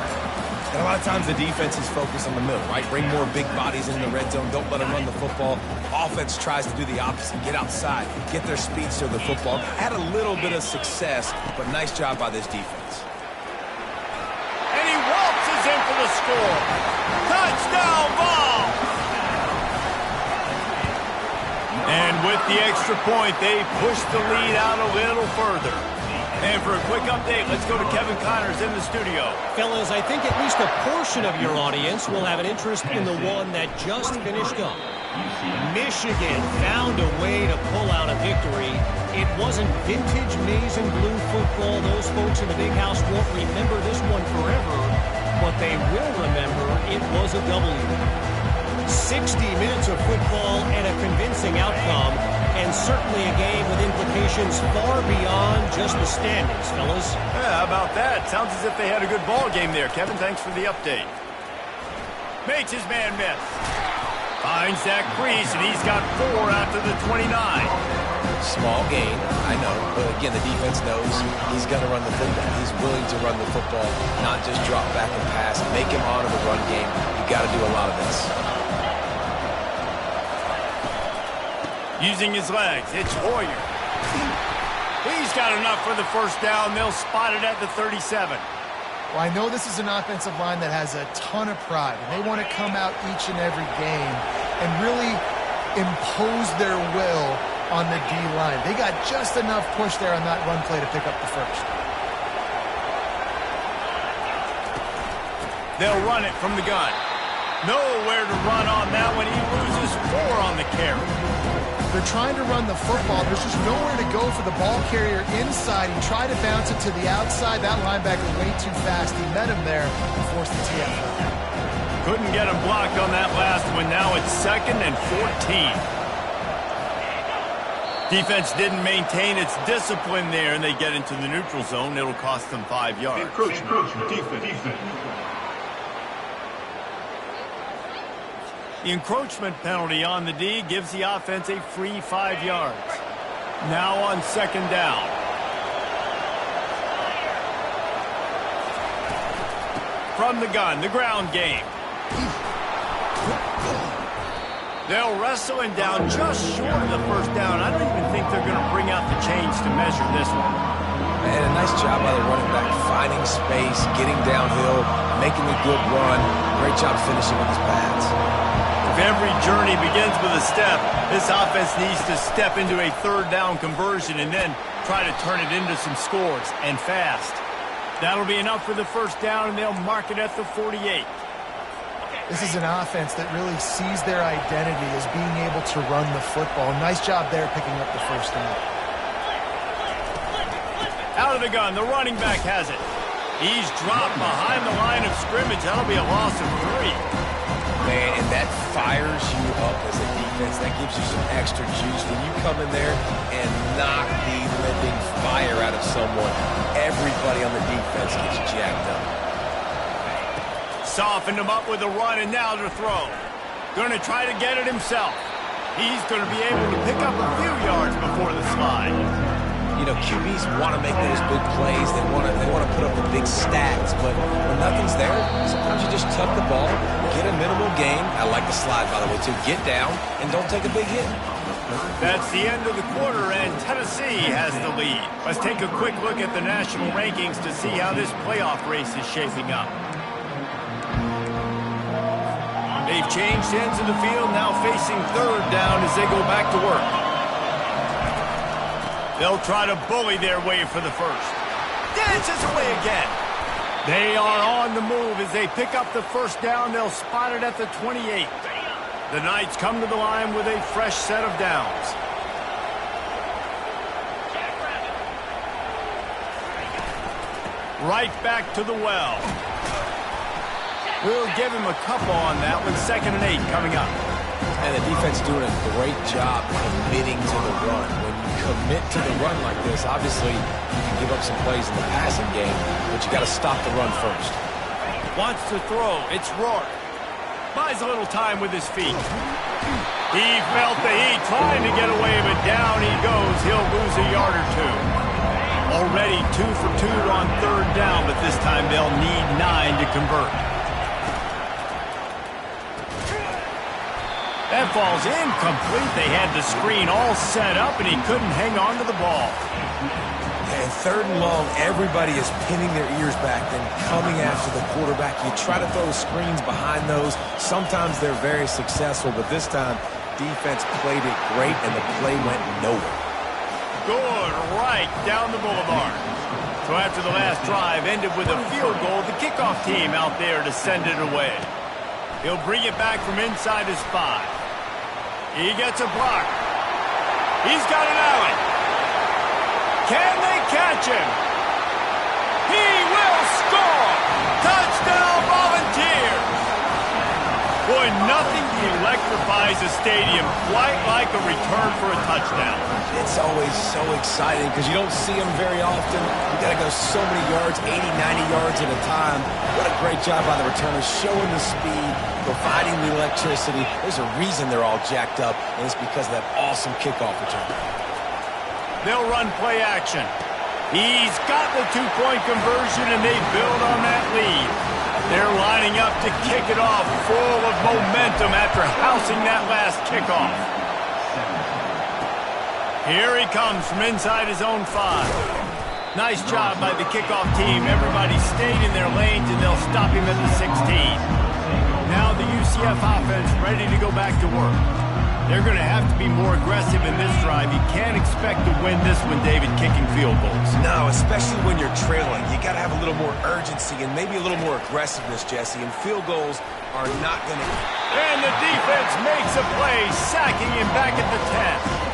And a lot of times the defense is focused on the middle, right? Bring more big bodies into the red zone. Don't let them run the football. Offense tries to do the opposite. Get outside. Get their speeds to the football. Had a little bit of success, but nice job by this defense. And he waltzes in for the score. Touchdown ball! And with the extra point, they push the lead out a little further. And for a quick update, let's go to Kevin Connors in the studio. Fellas, I think at least a portion of your audience will have an interest in the one that just finished up. Michigan found a way to pull out a victory. It wasn't vintage maize and blue football. Those folks in the big house won't remember this one forever, but they will remember it was a W. 60 minutes of football and a convincing outcome, and certainly a game with implications far beyond just the standings, fellas. Yeah, how about that? Sounds as if they had a good ball game there. Kevin, thanks for the update. Makes his man miss. Finds that crease, and he's got 4 after the 29. Small gain, I know. But again, the defense knows he's got to run the football. He's willing to run the football, not just drop back and pass. Make him honor the run game. You got to do a lot of this. Using his legs, it's Hoyer. He's got enough for the 1st down. They'll spot it at the 37. Well, I know this is an offensive line that has a ton of pride, and they want to come out each and every game and really impose their will on the D-line. They got just enough push there on that run play to pick up the 1st. They'll run it from the gun. Nowhere to run on that one. He loses 4 on the carry. They're trying to run the football. There's just nowhere to go for the ball carrier inside. He tried to bounce it to the outside. That linebacker way too fast. He met him there and forced the TFL. Couldn't get him blocked on that last one. Now it's 2nd and 14. Defense didn't maintain its discipline there, and they get into the neutral zone. It'll cost them 5 yards. Encroachment, defense. The encroachment penalty on the D gives the offense a free 5 yards. Now on 2nd down. From the gun, the ground game. They'll wrestle him down just short of the 1st down. I don't even think they're going to bring out the chains to measure this one. And a nice job by the running back, finding space, getting downhill, making a good run. Great job finishing with his pads. every journey begins with a step, this offense needs to step into a third down conversion and then try to turn it into some scores, and fast. That'll be enough for the first down, and they'll mark it at the 48. This is an offense that really sees their identity as being able to run the football. Nice job there picking up the first down. Out of the gun, the running back has it. He's dropped behind the line of scrimmage. That'll be a loss of 3. Man, and that fires you up as a defense. That gives you some extra juice. When you come in there and knock the living fire out of someone, everybody on the defense gets jacked up. Softened him up with a run, and now to throw. Going to try to get it himself. He's going to be able to pick up a few yards before the slide. You know, QBs want to make those big plays. They want to put up the big stats. But when nothing's there, sometimes you just tuck the ball, get a minimal gain. I like the slide, by the way, too. Get down and don't take a big hit. That's the end of the quarter, and Tennessee has the lead. Let's take a quick look at the national rankings to see how this playoff race is shaping up. They've changed ends of the field, now facing third down as they go back to work. They'll try to bully their way for the first. Dances away again. They are on the move as they pick up the first down. They'll spot it at the 28. The Knights come to the line with a fresh set of downs. Right back to the well. We'll give him a couple on that one. 2nd and 8 coming up. And the defense doing a great job committing to the run. When you commit to the run like this, obviously you can give up some plays in the passing game, but you got to stop the run first. Wants to throw. It's Rourke. Buys a little time with his feet. He felt the heat, trying to get away, but down he goes. He'll lose a yard or 2. Already 2 for 2 on third down, but this time they'll need 9 to convert. That fall's incomplete. They had the screen all set up, and he couldn't hang on to the ball. And 3rd and long, everybody is pinning their ears back and coming after the quarterback. You try to throw screens behind those. Sometimes they're very successful, but this time, defense played it great, and the play went nowhere. Good right down the boulevard. So after the last drive ended with a field goal, the kickoff team out there to send it away. He'll bring it back from inside his 5. He gets a block. He's got an alley. Can they catch him? He will score! Touchdown Volunteers! Boy, nothing electrifies a stadium quite like a return for a touchdown. It's always so exciting because you don't see them very often. You got to go so many yards, 80, 90 yards at a time. What a great job by the returners, showing the speed, providing the electricity. There's a reason they're all jacked up, and it's because of that awesome kickoff return. They'll run play action. He's got the 2-point conversion, and they build on that lead. They're lining up to kick it off, full of momentum after housing that last kickoff. Here he comes from inside his own 5. Nice job by the kickoff team. Everybody stayed in their lanes, and they'll stop him at the 16. Now the UCF offense ready to go back to work. They're going to have to be more aggressive in this drive. You can't expect to win this one, David, kicking field goals. No, especially when you're trailing. You got to have a little more urgency and maybe a little more aggressiveness, Jesse, and field goals are not going to... And the defense makes a play, sacking him back at the 10.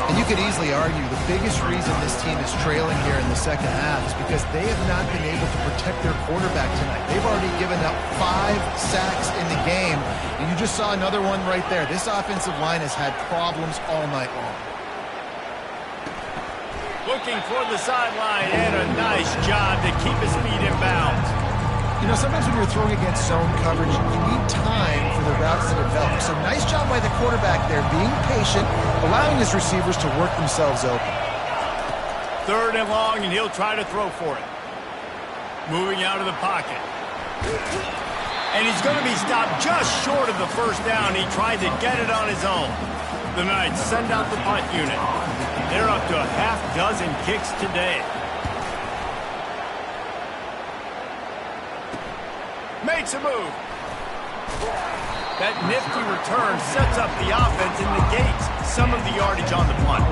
And you could easily argue the biggest reason this team is trailing here in the second half is because they have not been able to protect their quarterback tonight. They've already given up 5 sacks in the game, and you just saw another one right there. This offensive line has had problems all night long. Looking for the sideline, and a nice job to keep his feet in bounds. You know, sometimes when you're throwing against zone coverage, you need time for the routes to develop. So nice job by the quarterback there, being patient, allowing his receivers to work themselves open. 3rd and long, and he'll try to throw for it. Moving out of the pocket. And he's going to be stopped just short of the first down. He tried to get it on his own. The Knights send out the punt unit. They're up to a half-dozen kicks today. Makes a move. That nifty return sets up the offense and negates some of the yardage on the punt.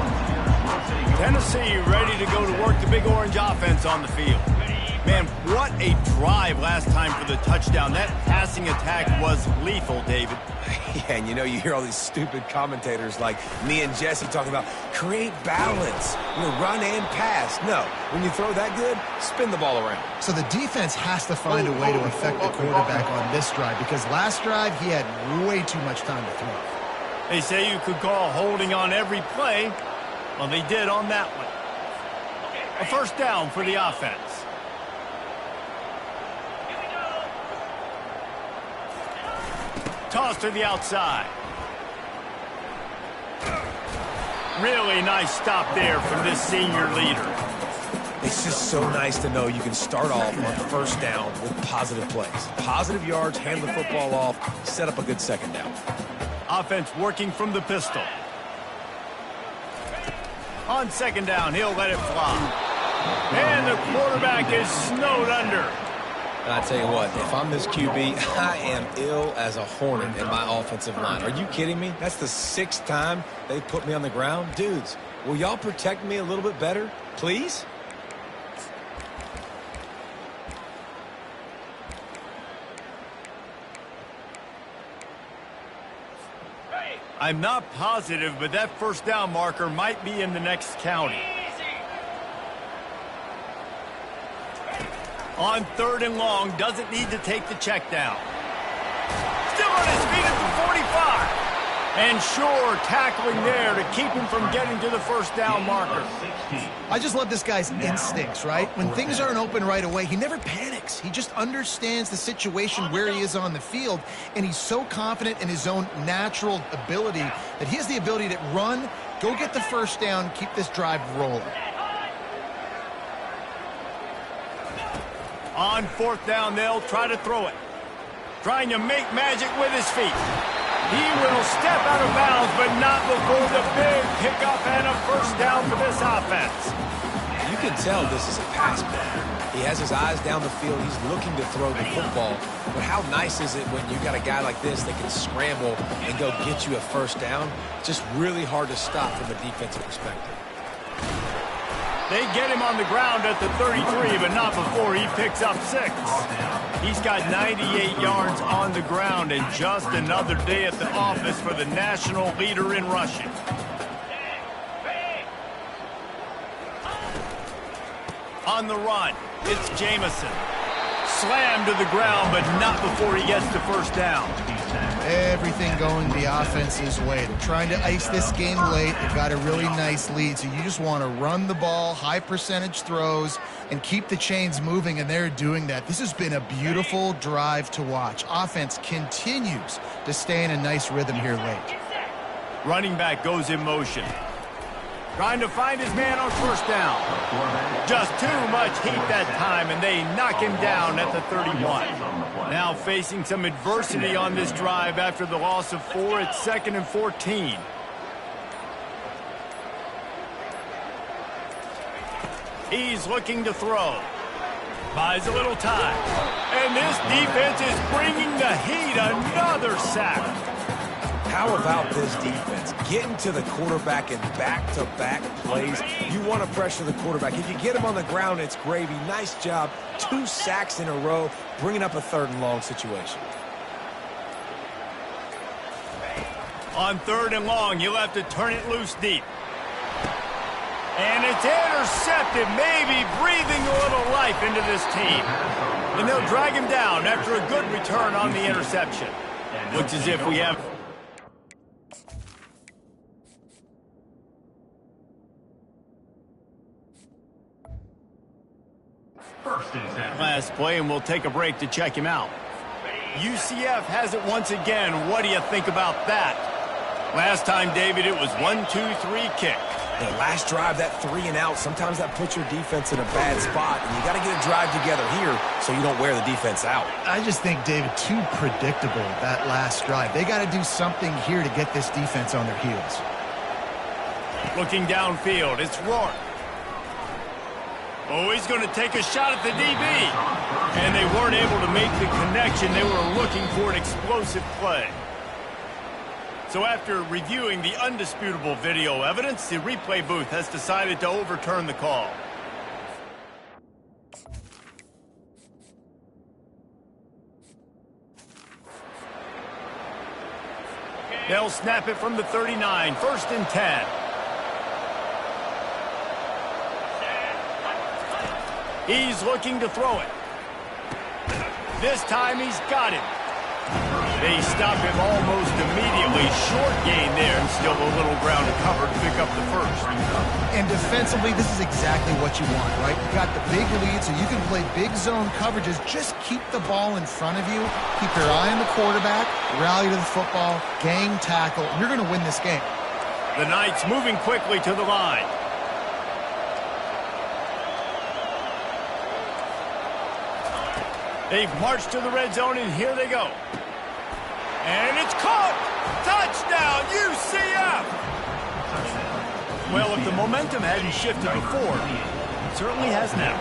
Tennessee ready to go to work the Big Orange offense on the field. Man, what a drive last time for the touchdown. That passing attack was lethal, David. Yeah, and you hear all these stupid commentators like me and Jesse talking about create balance, run and pass. No, when you throw that good, spin the ball around. So the defense has to find a way to affect the quarterback on this drive because last drive he had way too much time to throw. They say you could call holding on every play. Well, they did on that one. A first down for the offense. Toss to the outside. Really nice stop there from this senior leader. It's just so nice to know you can start off on first down with positive plays. Positive yards, hand the football off, set up a good second down. Offense working from the pistol. On second down, he'll let it fly. And the quarterback is snowed under. And I tell you what, if I'm this QB, I am ill as a hornet in my offensive line. Are you kidding me? That's the 6th time they put me on the ground. Dudes, will y'all protect me a little bit better, please? I'm not positive, but that first down marker might be in the next county. On 3rd and long, doesn't need to take the check down. Still on his feet at the 45. And sure, tackling there to keep him from getting to the first down marker. I just love this guy's instincts, right? When things aren't open right away, he never panics. He just understands the situation where he is on the field, and he's so confident in his own natural ability that he has the ability to run, go get the first down, keep this drive rolling. On 4th down, they'll try to throw it. Trying to make magic with his feet. He will step out of bounds, but not before the big pickup and a first down for this offense. You can tell this is a pass play. He has his eyes down the field. He's looking to throw the football. But how nice is it when you got a guy like this that can scramble and go get you a first down? Just really hard to stop from a defensive perspective. They get him on the ground at the 33, but not before he picks up 6. He's got 98 yards on the ground, and just another day at the office for the national leader in rushing. On the run, it's Jamison. Slammed to the ground, but not before he gets the first down. Everything going the offense's way. They're trying to ice this game late. They've got a really nice lead, so you just want to run the ball, high percentage throws, and keep the chains moving, and they're doing that. This has been a beautiful drive to watch. Offense continues to stay in a nice rhythm here late. Running back goes in motion. Trying to find his man on first down. Just too much heat that time, and they knock him down at the 31. Now facing some adversity on this drive after the loss of 4 at 2nd and 14. He's looking to throw. Buys a little time. And this defense is bringing the heat. Another sack. How about this defense? Getting to the quarterback in back-to-back plays. You want to pressure the quarterback. If you get him on the ground, it's gravy. Nice job. 2 sacks in a row, bringing up a 3rd and long situation. On 3rd and long, you'll have to turn it loose deep. And it's intercepted, maybe breathing a little life into this team. And they'll drag him down after a good return on the interception. Looks as if we have... Last play, and we'll take a break to check him out. UCF has it once again. What do you think about that? Last time, David, it was 1-2-3 kick. The last drive, that 3 and out, sometimes that puts your defense in a bad spot, and you got to get a drive together here so you don't wear the defense out. I just think, David, too predictable, that last drive. They got to do something here to get this defense on their heels. Looking downfield, it's Rourke. Oh, he's going to take a shot at the DB. And they weren't able to make the connection. They were looking for an explosive play. So after reviewing the undisputable video evidence, the replay booth has decided to overturn the call. They'll snap it from the 39, 1st and 10. He's looking to throw it. This time he's got it. They stop him almost immediately. Short gain there, and still a little ground to cover to pick up the first. And defensively, this is exactly what you want, right? You got the big lead, so you can play big zone coverages. Just keep the ball in front of you. Keep your eye on the quarterback. Rally to the football. Gang tackle. And you're going to win this game. The Knights moving quickly to the line. They've marched to the red zone, and here they go. And it's caught! Touchdown, UCF! Well, if the momentum hadn't shifted before, it certainly has now.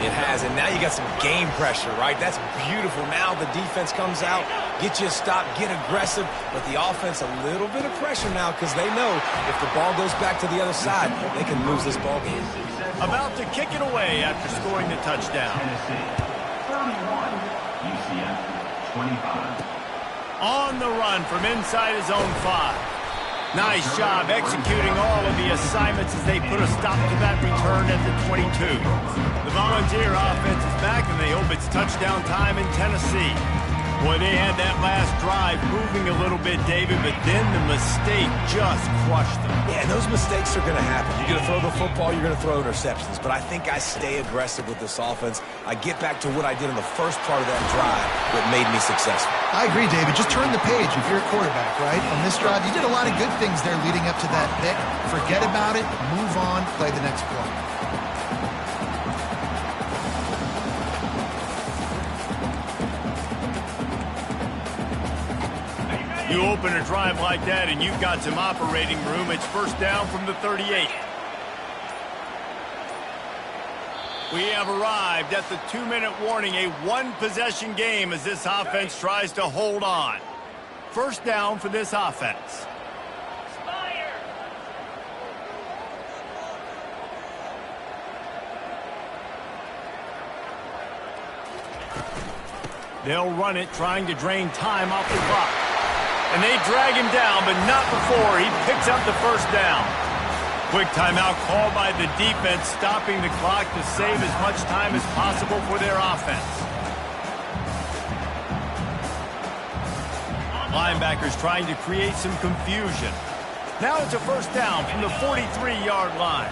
It has, and now you got some game pressure, right? That's beautiful. Now the defense comes out, get you a stop, get aggressive, but the offense a little bit of pressure now because they know if the ball goes back to the other side, they can lose this ball game. About to kick it away after scoring the touchdown. 31, UCF 25. On the run from inside his own 5. Nice job executing all of the assignments as they put a stop to that return at the 22. The Volunteer offense is back, and they hope it's touchdown time in Tennessee. Boy, they had that last drive moving a little bit, David, but then the mistake just crushed them. Yeah, and those mistakes are going to happen. You're going to throw the football, you're going to throw interceptions, but I think I stay aggressive with this offense. I get back to what I did in the first part of that drive that made me successful. I agree, David. Just turn the page if you're a quarterback, right? On this drive, you did a lot of good things there leading up to that pick. Forget about it, move on, play the next play. You open a drive like that and you've got some operating room. It's first down from the 38. We have arrived at the 2-minute warning, a one-possession game as this offense tries to hold on. First down for this offense. They'll run it, trying to drain time off the clock. And they drag him down, but not before he picks up the first down. Quick timeout called by the defense, stopping the clock to save as much time as possible for their offense. Linebackers trying to create some confusion. Now it's a first down from the 43-yard line.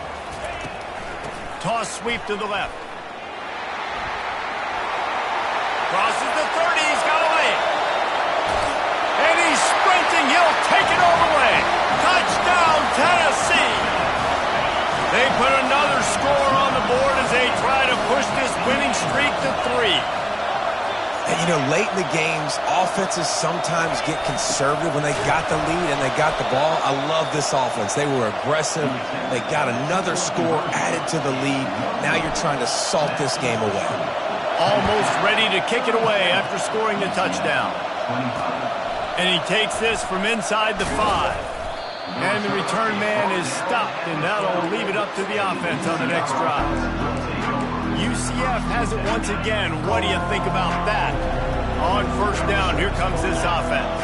Toss sweep to the left. Crosses the 30, he's got away. And he's sprinting, he'll take it all the way. Touchdown, Tennessee. They put another score on the board as they try to push this winning streak to 3. And, you know, late in the games, offenses sometimes get conservative when they got the lead and they got the ball. I love this offense. They were aggressive. They got another score added to the lead. Now you're trying to salt this game away. Almost ready to kick it away after scoring the touchdown. And he takes this from inside the 5. And the return man is stopped, and that'll leave it up to the offense on the next drive. UCF has it once again. What do you think about that? On first down, here comes this offense.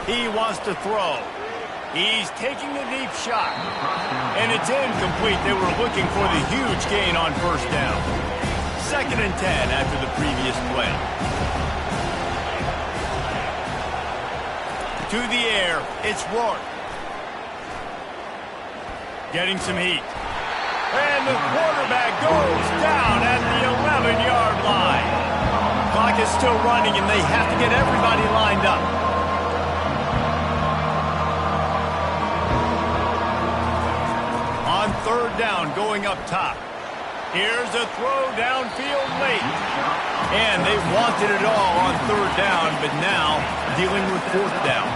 He wants to throw. He's taking the deep shot. And it's incomplete. They were looking for the huge gain on first down. 2nd and 10 after the previous play. To the air, it's Rourke. Getting some heat. And the quarterback goes down at the 11-yard line. Clock is still running, and they have to get everybody lined up. On third down, going up top. Here's a throw downfield late. And they wanted it all on third down, but now dealing with fourth down.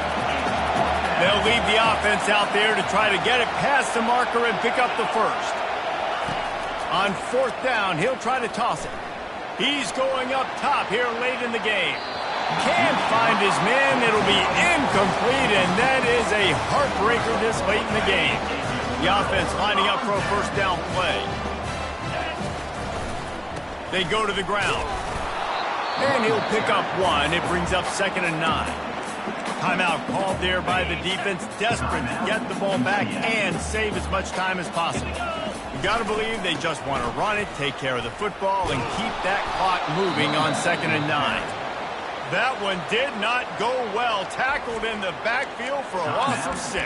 They'll leave the offense out there to try to get it past the marker and pick up the first. On fourth down, he'll try to toss it. He's going up top here late in the game. Can't find his man. It'll be incomplete, and that is a heartbreaker this late in the game. The offense lining up for a first down play. They go to the ground. And he'll pick up one. It brings up 2nd and 9. Timeout called there by the defense, desperate to get the ball back and save as much time as possible. You got to believe they just want to run it, take care of the football, and keep that clock moving on 2nd and 9. That one did not go well. Tackled in the backfield for a loss of 6.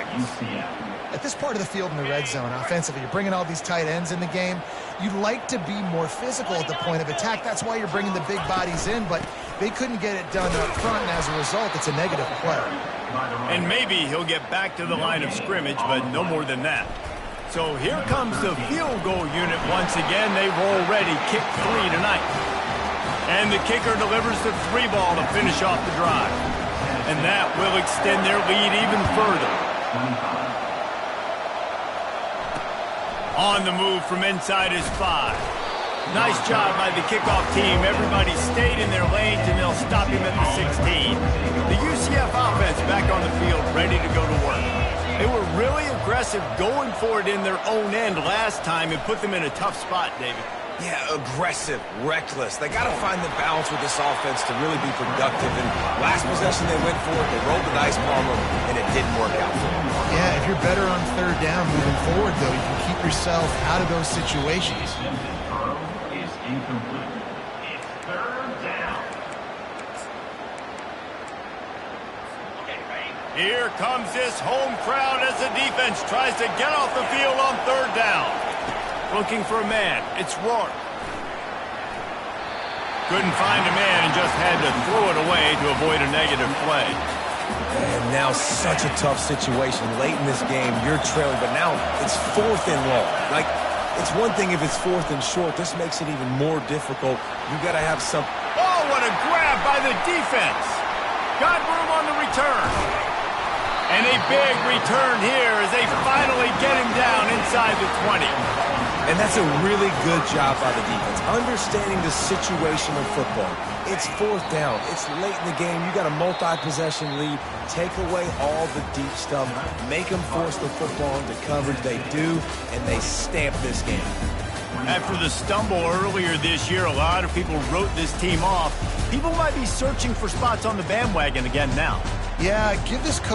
At this part of the field in the red zone, offensively, you're bringing all these tight ends in the game. You'd like to be more physical at the point of attack. That's why you're bringing the big bodies in, but they couldn't get it done up front, and as a result, it's a negative play. And maybe he'll get back to the line of scrimmage, but no more than that. So here comes the field goal unit once again. They roll ready, kick 3 tonight. And the kicker delivers the 3 ball to finish off the drive. And that will extend their lead even further. On the move from inside is 5. Nice job by the kickoff team. Everybody stayed in their lanes, and they'll stop him at the 16. The UCF offense back on the field, ready to go to work. They were really aggressive going for it in their own end last time and put them in a tough spot, David. Yeah, aggressive, reckless. They got to find the balance with this offense to really be productive. And last possession they went for it, they rolled the dice palm, and it didn't work out for them. Yeah, if you're better on 3rd down moving forward, though, you can keep yourself out of those situations. Throw is incomplete. It's 3rd down. Here comes this home crowd as the defense tries to get off the field on 3rd down. Looking for a man. It's Rourke. Couldn't find a man and just had to throw it away to avoid a negative play. And now such a tough situation. Late in this game, you're trailing, but now it's 4th and long. Like, it's one thing if it's 4th and short. This makes it even more difficult. You got to have some... Oh, what a grab by the defense. Got room on the return. And a big return here as they finally get him down inside the 20. And that's a really good job by the defense, understanding the situation of football. It's 4th down. It's late in the game. You got a multi-possession lead. Take away all the deep stuff. Make them force the football into coverage. They do, and they stamp this game. After the stumble earlier this year, a lot of people wrote this team off. People might be searching for spots on the bandwagon again now. Yeah, give this coach